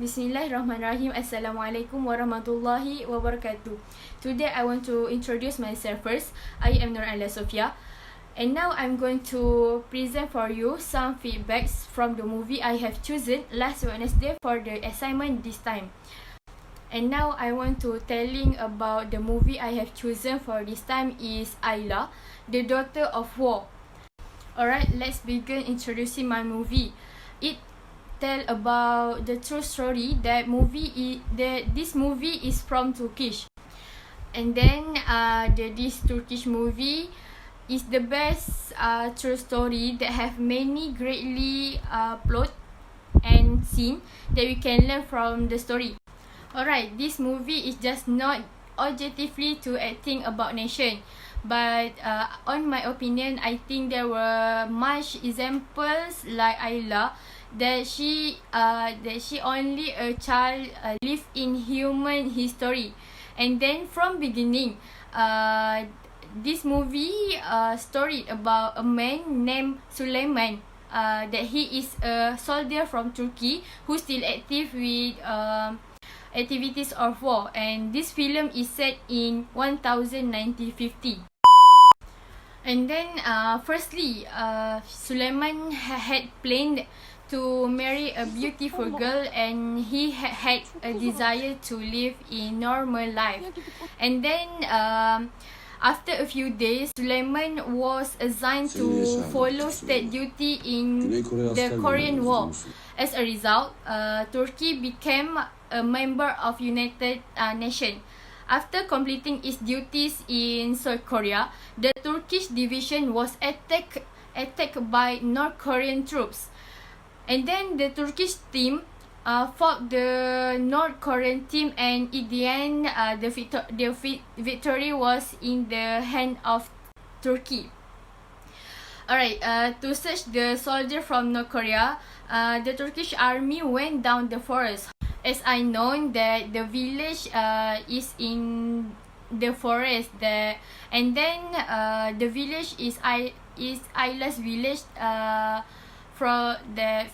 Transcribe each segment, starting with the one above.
Bismillahirrahmanirrahim. Assalamualaikum warahmatullahi wabarakatuh. Today I want to introduce myself first. I am alyaa.sofiah. And now I'm going to present for you some feedbacks from the movie I have chosen last Wednesday for the assignment this time. And now I want to telling about the movie I have chosen for this time is Ayla, the daughter of war. Alright, let's begin introducing my movie. It tell about the true story that this movie is from Turkish, and then this Turkish movie is the best true story that have many greatly plot and scene that we can learn from the story. Alright, this movie is just not objectively to acting about nation, but on my opinion, I think there were much examples like Ayla that she only a child live in human history, and then from beginning this movie story about a man named Sulaiman, that he is a soldier from Turkey who still active with activities of war, and this film is set in 1950. And then firstly, Sulaiman had planned to marry a beautiful girl, and he had a desire to live in normal life. And then after a few days, Sulaiman was assigned to follow state duty in the Korean War. As a result, Turkey became a member of United Nations. After completing its duties in South Korea, the Turkish division was attacked by North Korean troops. And then the Turkish team fought the North Korean team, and in the end, the victory was in the hand of Turkey. Alright, to search the soldier from North Korea, the Turkish army went down the forest. As I know that the village is in the forest there, and then the village is Ayla's village.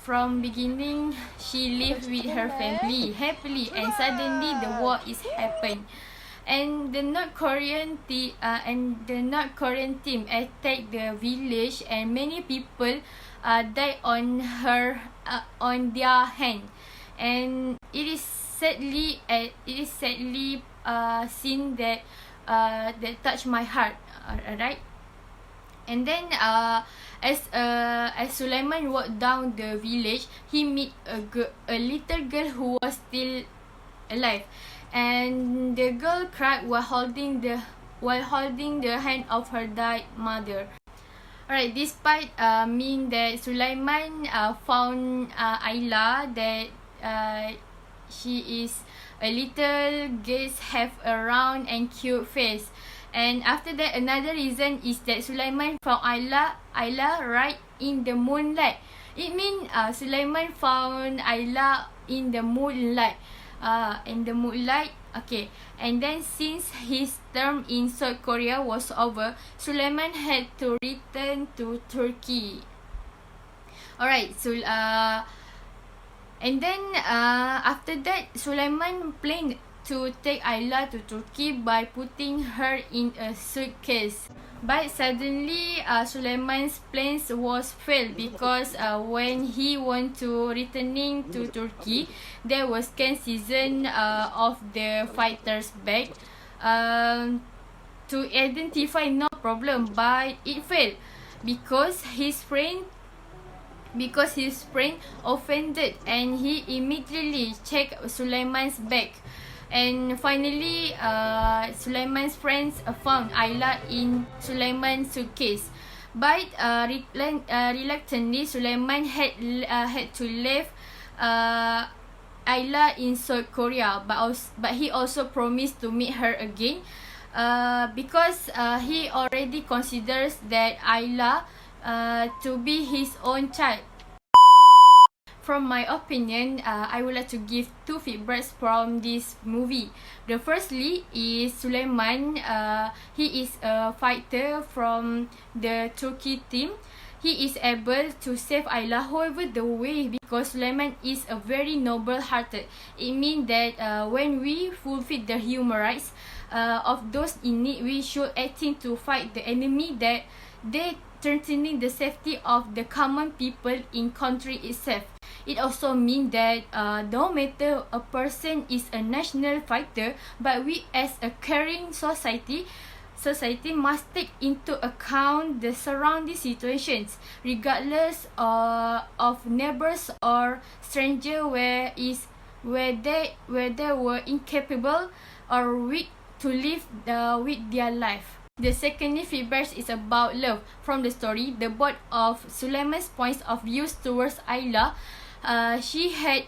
From beginning, she lived with her family happily, and suddenly the war is happened, and the North Korean team attacked the village, and many people died on their hand, and it is sadly scene that touched my heart. Alright. And then as Sulaiman walked down the village, he met a little girl who was still alive, and the girl cried while holding the hand of her died mother. Alright, despite mean that Sulaiman found Ayla, that she is a little girl, have a round and cute face. And after that, another reason is that Sulaiman found Ayla right in the moonlight. It means Sulaiman found Ayla in the moonlight. Okay. And then since his term in South Korea was over, Sulaiman had to return to Turkey. Alright, so and then after that, Sulaiman planned to take Ayla to Turkey by putting her in a suitcase. But suddenly, Sulaiman's plans was failed because when he went to returning to Turkey, there was can season of the fighters back to identify no problem, but it failed because his friend offended, and he immediately checked Sulaiman's bag. And finally, Sulaiman's friends found Ayla in Sulaiman's suitcase. But reluctantly, Sulaiman had to leave Ayla in South Korea. But he also promised to meet her again, because he already considers that Ayla to be his own child. From my opinion, I would like to give two feedbacks from this movie. The firstly is Sulaiman. He is a fighter from the Turkey team, he is able to save Ayla. However, the way, because Sulaiman is a very noble-hearted, it means that when we fulfill the human rights of those in need, we should acting to fight the enemy that they threatening the safety of the common people in country itself. It also means that no matter a person is a national fighter, but we as a caring society must take into account the surrounding situations, regardless of neighbors or stranger where they were incapable or weak to live with their life. The second feedback is about love. From the story, the both of Sulaiman's points of view towards Ayla, she had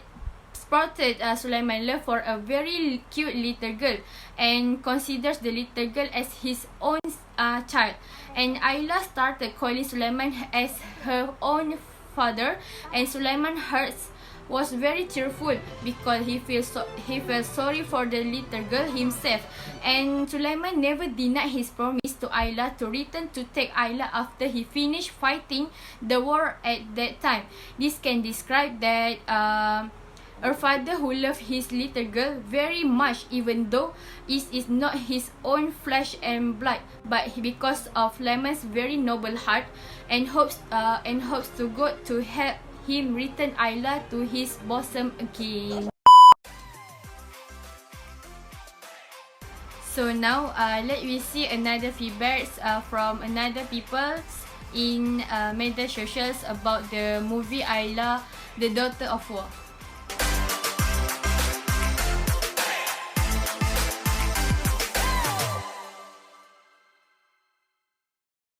spotted Sulaiman's love for a very cute little girl and considers the little girl as his own child. And Ayla started calling Sulaiman as her own father, and Sulaiman's heart was very tearful because he felt sorry for the little girl himself. And Sulaiman never denied his promise to Ayla to return to take Ayla after he finished fighting the war at that time. This can describe that her father who loved his little girl very much, even though it is not his own flesh and blood, but because of Sulaiman's very noble heart, and hopes to God to help him return Ayla to his bosom again. So now let me see another feedbacks from another people in media socials about the movie Ayla, the Daughter of War.